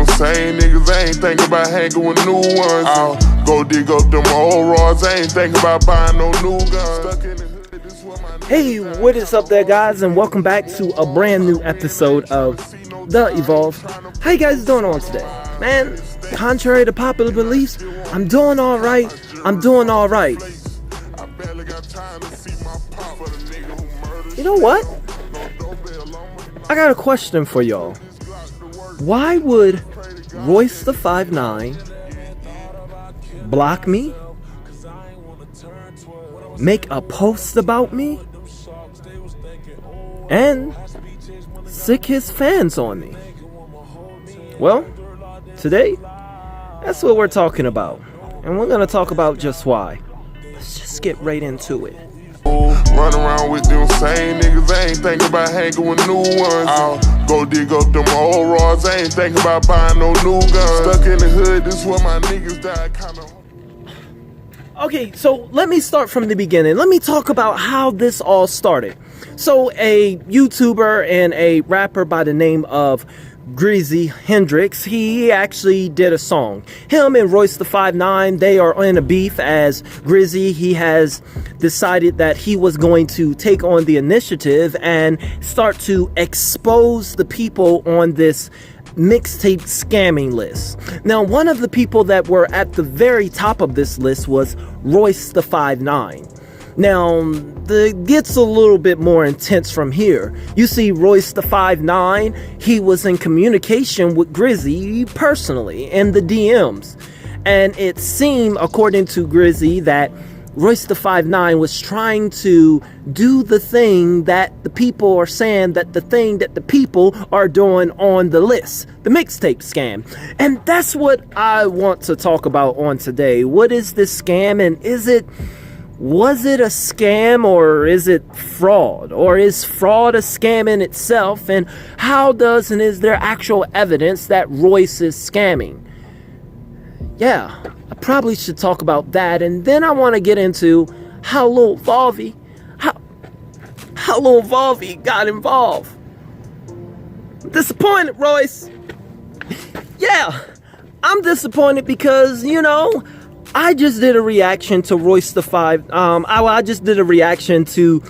them same niggas, I ain't thinking about hanging with new ones. I'll go dig up them old rods, I ain't thinking about buying no new guns. Stuck in the hood, this what my Hey, what is up there, guys, and welcome back to a brand new episode of The Evolve. How you guys doing on today? Man, contrary to popular beliefs, I'm doing alright. You know what? I got a question for y'all. Why would Royce the 5'9" block me, make a post about me, and sick his fans on me? Well, today, that's what we're talking about. And we're gonna talk about just why. Let's just get right into it. Run around with them same niggas, I ain't thinking about hanging with new ones. I'll go dig up them old rods, I ain't thinking about buying no new guns. Stuck in the hood, this where my niggas died, kinda. Okay, so let me start from the beginning. Let me talk about how this all started. So a YouTuber and a rapper by the name of Greasy Hendrix, he actually did a song. Him and Royce the 5'9", they are in a beef, as Grizzy, he has decided that he was going to take on the initiative and start to expose the people on this mixtape scamming list. Now, one of the people that were at the very top of this list was Royce the 5'9". Now, it gets a little bit more intense from here. You see, Royce the 5'9", he was in communication with Grizzy personally in the DMs. And it seemed, according to Grizzy, that Royce the 5'9" was trying to do the thing that the people are saying, that the thing that the people are doing on the list, the mixtape scam. And that's what I want to talk about on today. What is this scam, and was it a scam, or is it fraud? Or is fraud a scam in itself? And how does and is there actual evidence that Royce is scamming? Yeah, I probably should talk about that. And then I want to get into how Lil Volve got involved. I'm disappointed, Royce. Yeah, I'm disappointed because, you know, I just did a reaction to Royce the 5. I just did a reaction to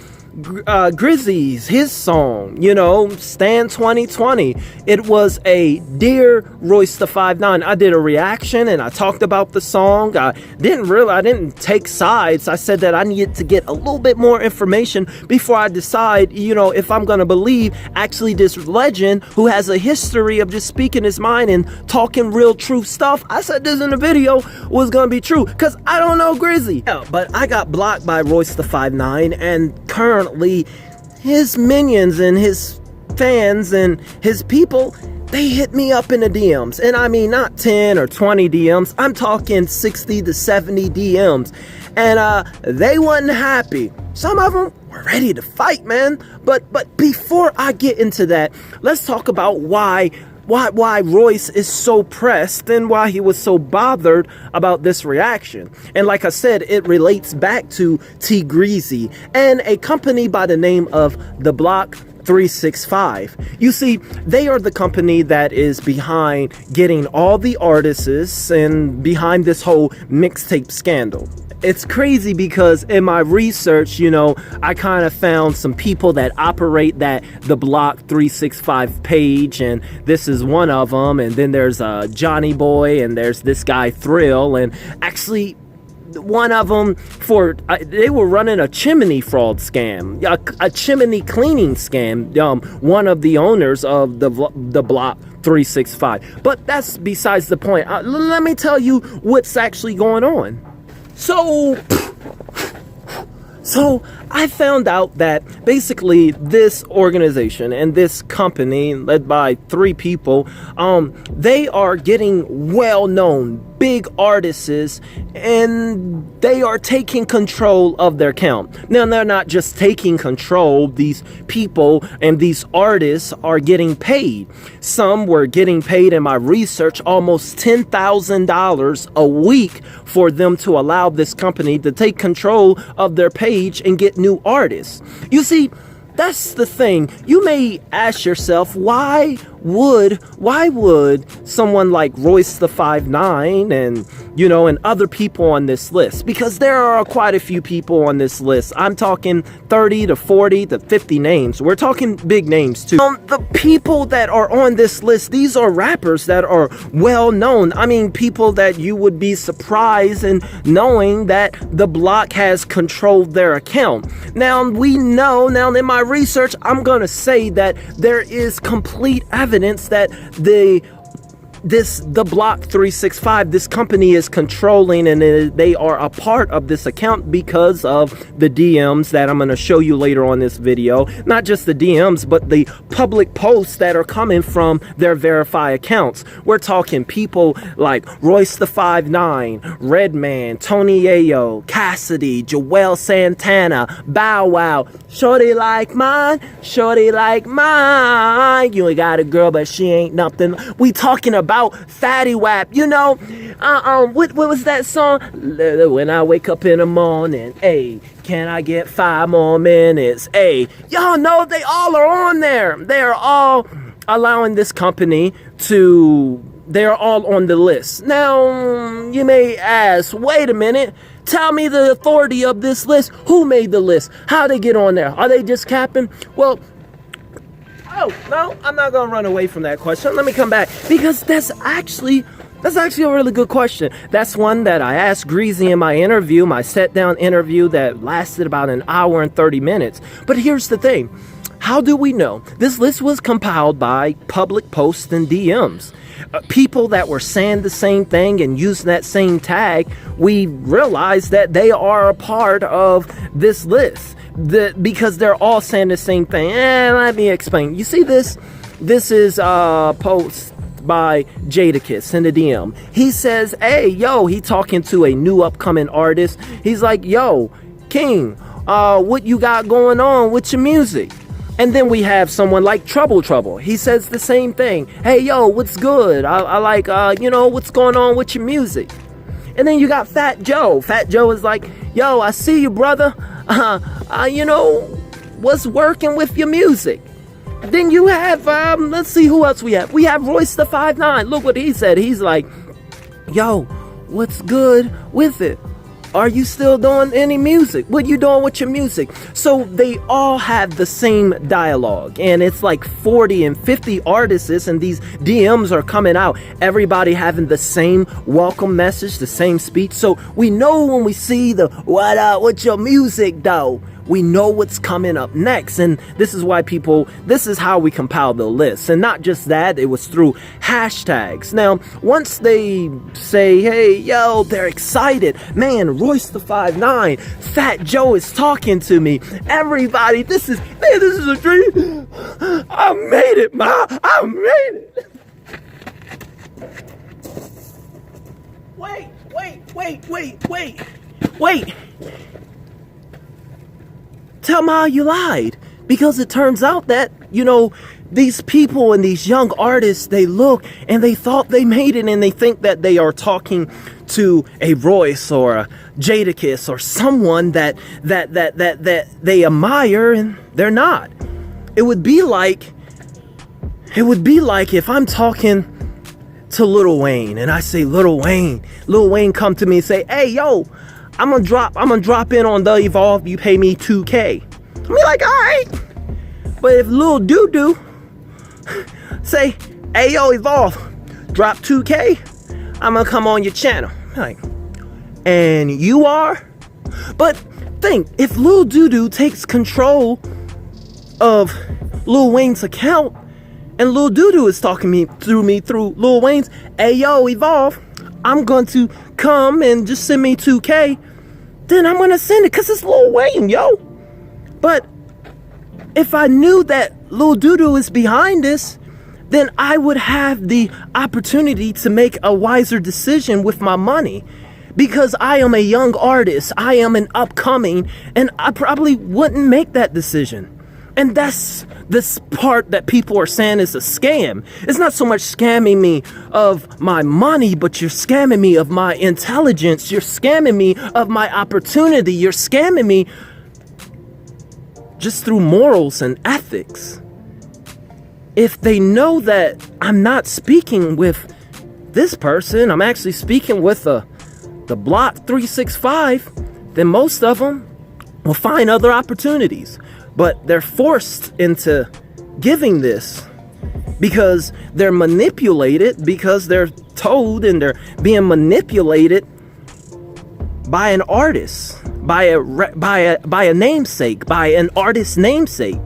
Grizzy's, his song, you know, Stan 2020. It was a Dear Royce the 5'9". I did a reaction and I talked about the song. I didn't take sides. I said that I needed to get a little bit more information before I decide, you know, if I'm gonna believe actually this legend who has a history of just speaking his mind and talking real true stuff. I said this in the video was gonna be true because I don't know Grizzy. Yeah, but I got blocked by Royce the 5'9", and currently his minions and his fans and his people, they hit me up in the DMs. And I mean, not 10 or 20 DMs, I'm talking 60 to 70 DMs. And they wasn't happy. Some of them were ready to fight, man. But before I get into that, let's talk about why Royce is so pressed and why he was so bothered about this reaction. And like I said, it relates back to T Greasy and a company by the name of The Block 365. You see, they are the company that is behind getting all the artists and behind this whole mixtape scandal. It's crazy because in my research, you know, I kind of found some people that operate the Block 365 page, and this is one of them. And then there's Johnny Boy, and there's this guy Thrill, and actually one of them they were running a chimney fraud scam, a chimney cleaning scam. One of the owners of the Block 365. But that's besides the point. Let me tell you what's actually going on. So I found out that basically this organization and this company led by 3 people, they are getting well-known big artists, and they are taking control of their account. Now, they're not just taking control. These people and these artists are getting paid. Some were getting paid in my research almost $10,000 a week for them to allow this company to take control of their page and get new artists. You see, that's the thing. You may ask yourself, why would someone like Royce the 5'9" and, you know, and other people on this list? Because there are quite a few people on this list. I'm talking 30 to 40 to 50 names. We're talking big names too. The people that are on this list, these are rappers that are well known. I mean, people that you would be surprised in knowing that the block has controlled their account. Now, we know, now in my research, I'm gonna say that there is complete evidence that the Block 365, this company is controlling, and they are a part of this account because of the DMs that I'm going to show you later on this video. Not just the DMs, but the public posts that are coming from their verified accounts. We're talking people like Royce the 5'9", Redman, Tony Ayo, Cassidy, Joel Santana, Bow Wow, Shorty like mine, shorty like mine. You ain't got a girl, but she ain't nothing. We talking about Fatty Wap, you know, what was that song? When I wake up in the morning, hey, can I get 5 more minutes? Hey, y'all know they all are on there. They are all allowing this company to, they're all on the list. Now, you may ask, wait a minute, tell me the authority of this list. Who made the list? How they get on there? Are they just capping? Well, oh, no, I'm not going to run away from that question. Let me come back, because that's actually a really good question. That's one that I asked Greasy in my interview, my sit-down interview that lasted about an hour and 30 minutes. But here's the thing. How do we know? This list was compiled by public posts and DMs. People that were saying the same thing and using that same tag, we realized that they are a part of this list. Because they're all saying the same thing. Let me explain. You see this? This is a post by Jadakiss in the DM. He says, hey, yo, he talking to a new upcoming artist. He's like, yo, King, what you got going on with your music? And then we have someone like Trouble. He says the same thing. Hey, yo, what's good? I like, you know, what's going on with your music? And then you got Fat Joe. Fat Joe is like, yo, I see you, brother. You know, what's working with your music? Then you have, let's see who else we have. We have Royce the 5'9". Look what he said. He's like, yo, what's good with it? Are you still doing any music? What you doing with your music? So they all have the same dialogue, and it's like 40 and 50 artists, and these DMs are coming out. Everybody having the same welcome message, the same speech. So we know when we see the what up with your music though, we know what's coming up next. And this is why this is how we compile the list. And not just that, it was through hashtags. Now, once they say, hey, yo, they're excited. Man, Royce the 5'9", Fat Joe is talking to me. Everybody, this is a dream. I made it, ma. I made it. Wait. Tell Ma you lied, because it turns out that, you know, these people and these young artists, they look and they thought they made it, and they think that they are talking to a Royce or a Jadakiss or someone that they admire, and they're not. It would be like if I'm talking to Lil Wayne and I say, Lil Wayne come to me and say, hey, yo, I'm gonna drop in on the Evolve, you pay me $2K. I'm like, all right. But if Lil Doo say, hey, yo, Evolve, drop $2K, I'm gonna come on your channel. I'm like, and you are? But think, if Lil Doo takes control of Lil Wayne's account, and Lil Doo is talking through Lil Wayne's, hey, yo, Evolve, I'm going to come and just send me $2K, then I'm going to send it because it's Lil Wayne, yo. But if I knew that Lil Doo is behind this, then I would have the opportunity to make a wiser decision with my money. Because I am a young artist, I am an upcoming, and I probably wouldn't make that decision. And that's this part that people are saying is a scam. It's not so much scamming me of my money, but you're scamming me of my intelligence. You're scamming me of my opportunity. You're scamming me just through morals and ethics. If they know that I'm not speaking with this person, I'm actually speaking with the Block 365, then most of them will find other opportunities. But they're forced into giving this because they're manipulated, because they're told, and they're being manipulated by an artist, by a namesake, by an artist's namesake.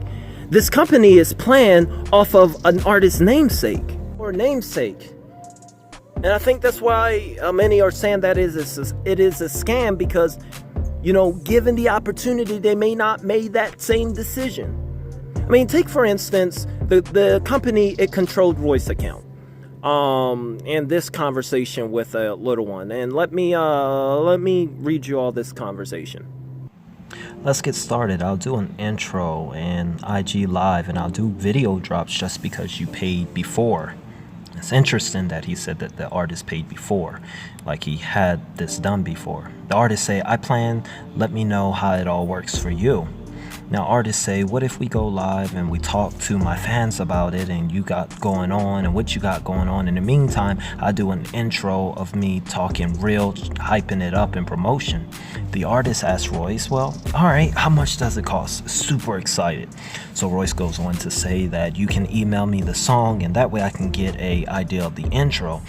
This company is playing off of an artist's namesake or namesake. And I think that's why many are saying that it is a scam, because, you know, given the opportunity, they may not make that same decision. I mean, take for instance, the company, it controlled Royce account. And this conversation with a little one. And let me read you all this conversation. Let's get started. I'll do an intro and IG live, and I'll do video drops just because you paid before. It's interesting that he said that the artist paid before, like he had this done before. The artist say, I plan, let me know how it all works for you. Now artists say, what if we go live and we talk to my fans about it and you got going on and what you got going on. In the meantime, I do an intro of me talking real, hyping it up in promotion. The artist asks Royce, well, all right, how much does it cost? Super excited. So Royce goes on to say that you can email me the song and that way I can get a idea of the intro.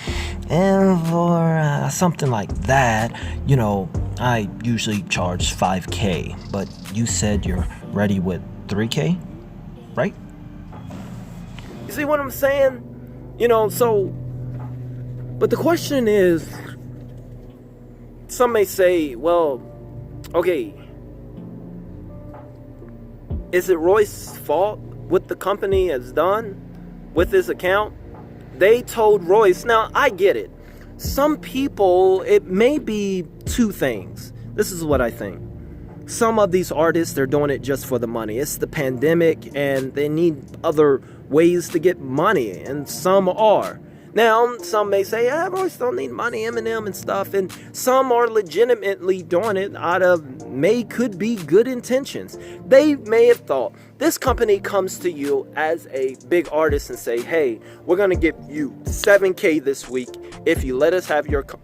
And for something like that, you know, I usually charge $5K, but you said you're ready with $3K, right? You see what I'm saying? You know, so, but the question is, some may say, well, okay, is it Royce's fault what the company has done with his account? They told Royce, now I get it. Some people, it may be two things. This is what I think. Some of these artists, they're doing it just for the money. It's the pandemic and they need other ways to get money, and some are. Now, some may say, Royce don't need money, Eminem and stuff, and some are legitimately doing it out of could be good intentions. They may have thought, this company comes to you as a big artist and say, hey, we're gonna give you $7K this week if you let us have your account.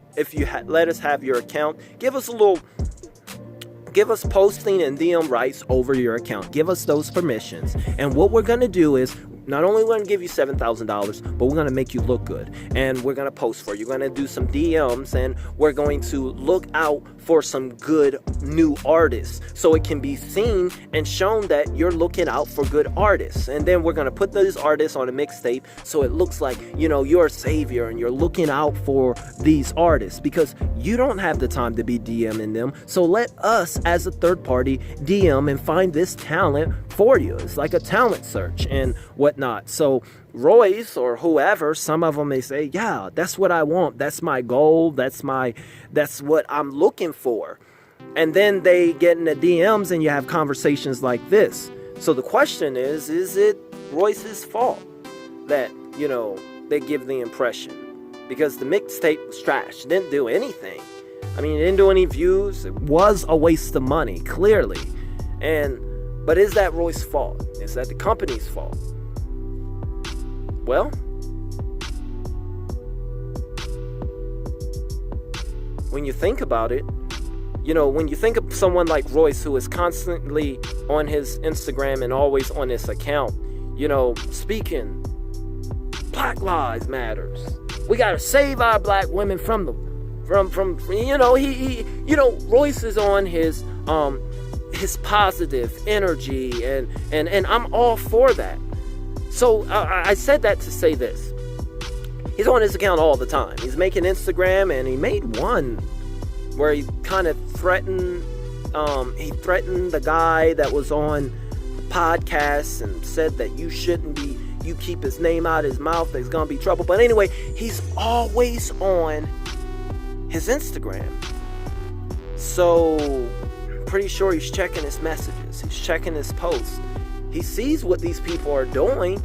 Give us posting and DM rights over your account. Give us those permissions. And what we're going to do is, not only we're going to give you $7,000, but we're going to make you look good. And we're going to post for you. We're going to do some DMs, and we're going to look out for some good new artists so it can be seen and shown that you're looking out for good artists. And then we're going to put these artists on a mixtape so it looks like, you know, you're a savior and you're looking out for these artists, because you don't have the time to be DMing them. So let us as a third party DM and find this talent for you. It's like a talent search and whatnot. So Royce or whoever, some of them may say, yeah, that's what I want. That's my goal. That's what I'm looking for. And then they get in the DMs and you have conversations like this. So the question is it Royce's fault that, you know, they give the impression? Because the mixtape was trash. It didn't do anything. I mean, it didn't do any views. It was a waste of money, clearly. But is that Royce's fault? Is that the company's fault? Well, when you think about it, you know, when you think of someone like Royce, who is constantly on his Instagram and always on his account, you know, speaking, Black Lives Matters. We gotta save our black women from you know, you know, Royce is on his positive energy, and I'm all for that. So I said that to say this. He's on his account all the time. He's making Instagram, and he made one where he kind of threatened the guy that was on the podcast and said that you keep his name out of his mouth, there's gonna be trouble. But anyway, he's always on his Instagram. So I'm pretty sure he's checking his messages. He's checking his posts. He sees what these people are doing.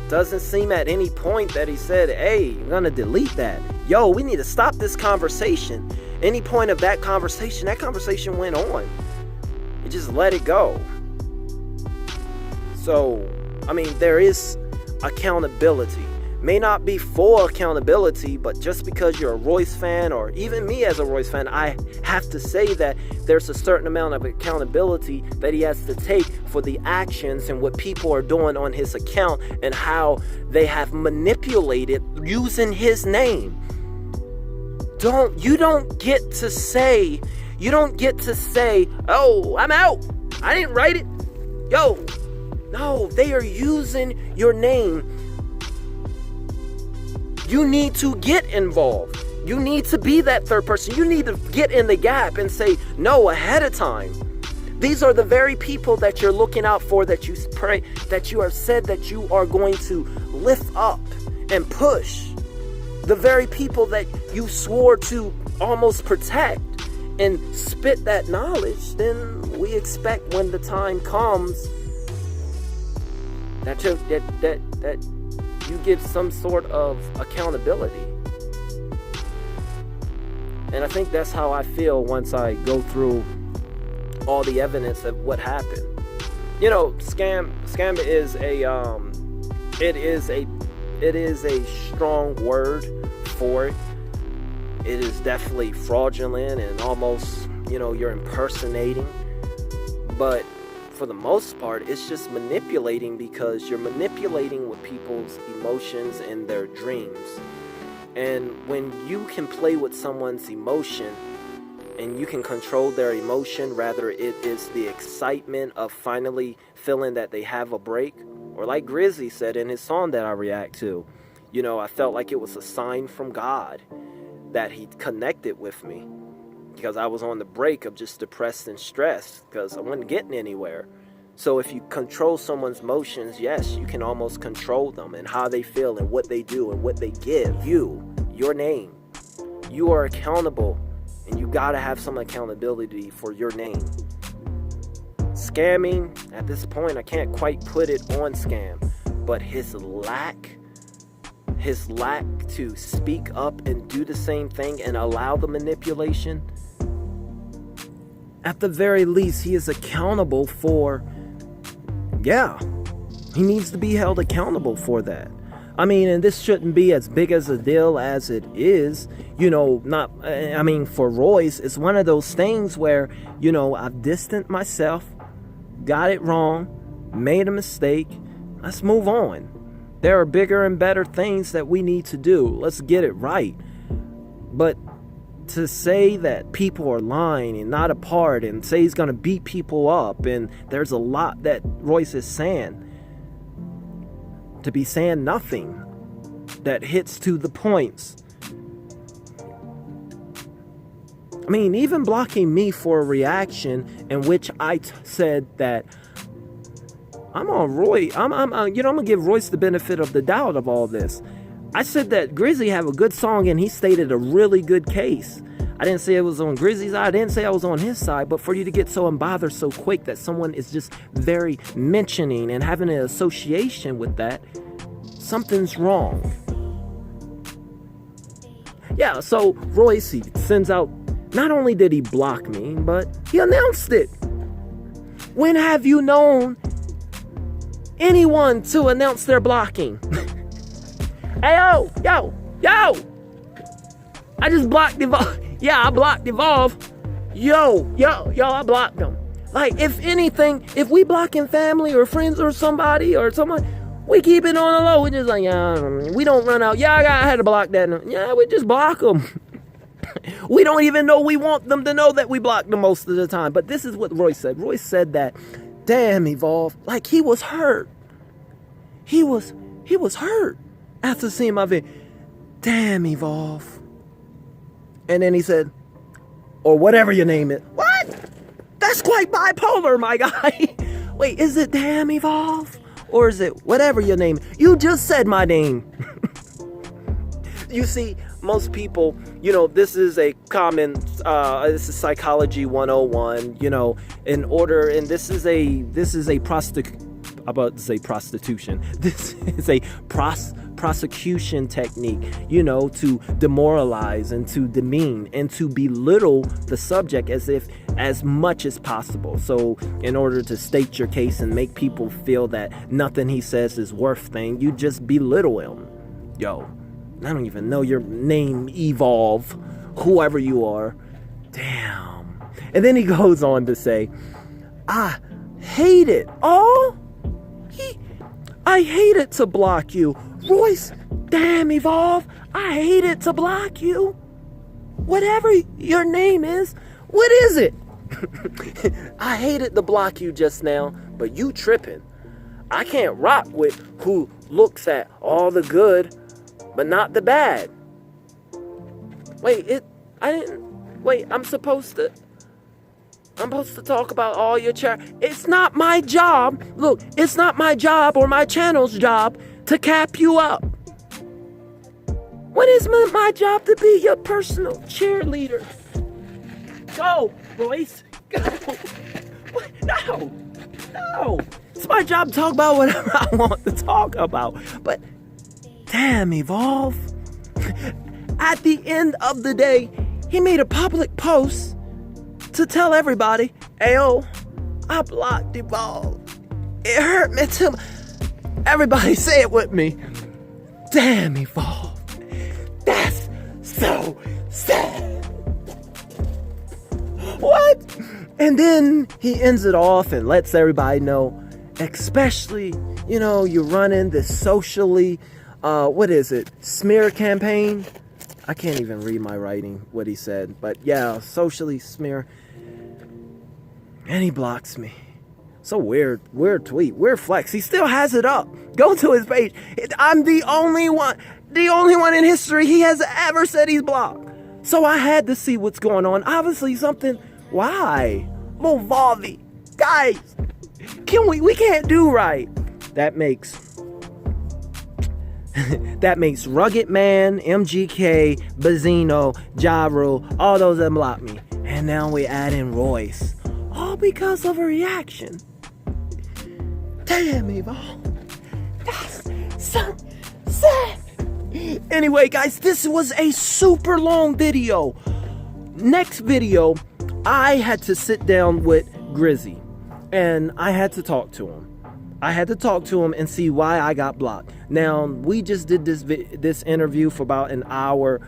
Doesn't seem at any point that he said, hey, you're gonna delete that. Yo, we need to stop this conversation. Any point of that conversation went on. He just let it go. So, I mean, there is accountability. May not be full accountability, but just because you're a Royce fan, or even me as a Royce fan, I have to say that there's a certain amount of accountability that he has to take for the actions and what people are doing on his account and how they have manipulated using his name. You don't get to say, oh, I'm out, I didn't write it. Yo, no, they are using your name. You need to get involved. You need to be that third person. You need to get in the gap and say no ahead of time. These are the very people that you're looking out for, that you pray, that you have said that you are going to lift up and push. The very people that you swore to almost protect and spit that knowledge. Then we expect when the time comes that you give some sort of accountability. And I think that's how I feel once I go through all the evidence of what happened. You know, scam is a strong word for it. It is definitely fraudulent and almost, you're impersonating. But for the most part, it's just manipulating, because you're manipulating with people's emotions and their dreams. And when you can play with someone's emotion and you can control their emotion, rather it is the excitement of finally feeling that they have a break, or like Grizzy said in his song that I react to, I felt like it was a sign from God that he connected with me, because I was on the break of just depressed and stressed because I wasn't getting anywhere. So if you control someone's emotions, yes, you can almost control them and how they feel and what they do and what they give you, your name. You are accountable, and you gotta have some accountability for your name. Scamming, at this point, I can't quite put it on scam, but his lack to speak up and do the same thing and allow the manipulation, at the very least, he is accountable for, he needs to be held accountable for that. I mean, and this shouldn't be as big as a deal as it is, for Royce, it's one of those things where, I've distanced myself, got it wrong, made a mistake, let's move on. There are bigger and better things that we need to do. Let's get it right. But to say that people are lying and not a part, and say he's going to beat people up, and there's a lot that Royce is saying, to be saying nothing that hits to the points. I mean, even blocking me for a reaction in which I said that I'm on Roy. I'm gonna give Royce the benefit of the doubt of all this. I said that Grizzy have a good song, and he stated a really good case. I didn't say it was on Grizzy's side. I didn't say I was on his side. But for you to get so unbothered so quick that someone is just very mentioning and having an association with that, something's wrong. Yeah, so Royce, he sends out, not only did he block me, but he announced it. When have you known anyone to announce their blocking? Hey, yo, I just blocked Evolve. Yeah, I blocked Evolve. Yo, I blocked them. Like, if anything, if we blocking family or friends or somebody or someone, we keep it on the low. We just like, we don't run out. Yeah, I had to block that. Yeah, we just block them. We don't even know we want them to know that we block them most of the time. But this is what Royce said. Royce said that, damn, Evolve, like he was hurt. He was hurt after seeing my video. Damn, Evolve. And then he said, or whatever your name is. What? That's quite bipolar, my guy. Wait, is it damn, Evolve? Or is it whatever your name? You just said my name. You see, most people, this is a common, this is psychology 101, and this is a prostitution. This is a prosecution technique, to demoralize and to demean and to belittle the subject as if as much as possible. So in order to state your case and make people feel that nothing he says is worth thing, you just belittle him. Yo, I don't even know your name, Evolve, whoever you are. Damn. And then he goes on to say, I hate it. I hated to block you. Royce, damn, Evolve, I hated to block you. Whatever your name is, what is it? I hated to block you just now, but you tripping. I can't rock with who looks at all the good, but not the bad. I'm supposed to talk about all your It's not my job. Look, it's not my job or my channel's job to cap you up. When is my job to be your personal cheerleader? Go, Royce. Go. No. It's my job to talk about whatever I want to talk about. But damn, Evolve. At the end of the day, he made a public post to tell everybody, ayo, I blocked Evolve. It hurt me too. Everybody say it with me. Damn, Evolve. That's so sad. What? And then he ends it off and lets everybody know, especially, you're running this socially, smear campaign. I can't even read my writing, what he said, but yeah, socially smear. And he blocks me. So weird tweet, weird flex. He still has it up. Go to his page. I'm the only one in history he has ever said he's blocked. So I had to see what's going on. Obviously something. Why? Movavi. Guys, we can't do right. That makes Rugged Man, MGK, Bazino, Jaru, all those that block me. And now we add in Royce. All because of a reaction. Damn, Evolve. That's so sad. Anyway, guys, this was a super long video. Next video, I had to sit down with Grizzy. And I had to talk to him. And see why I got blocked. Now, we just did this interview for about an hour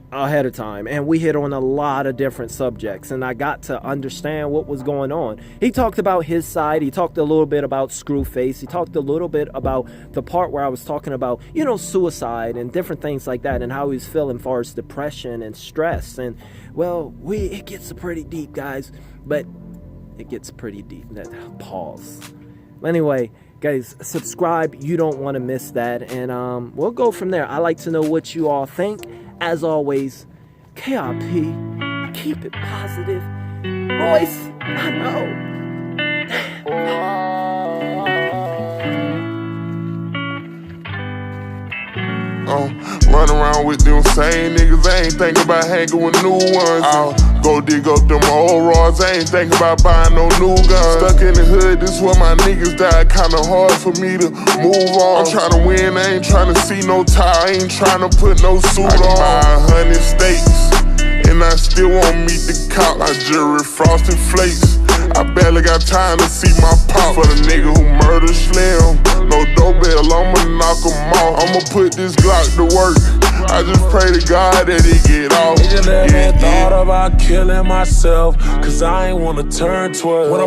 ahead of time, and we hit on a lot of different subjects, and I got to understand what was going on. He talked about his side. He talked a little bit about Screwface. He talked a little bit about the part where I was talking about, suicide and different things like that, and how he was feeling as far as depression and stress. And well, it gets pretty deep, guys, but it gets pretty deep. Pause. Anyway, guys, subscribe. You don't want to miss that. And we'll go from there. I like to know what you all think. As always, KRP, keep it positive. Royce, I know. Run around with them same niggas, I ain't thinking about hanging with new ones. I'll go dig up them old rods, I ain't thinking about buying no new guns. Stuck in the hood, this where my niggas died, kinda hard for me to move on. I'm tryna win, I ain't tryna see no tie, I ain't tryna put no suit on. I buy 100 steaks, and I still won't meet the cop. I jury frosted flakes, I barely got time to see my pop. For the nigga who murdered Slim, no doorbell, I'ma knock him off. I'ma put this Glock to work, I just pray to God that he get off. Nigga never thought about killing myself, cause I ain't wanna turn 12. When I was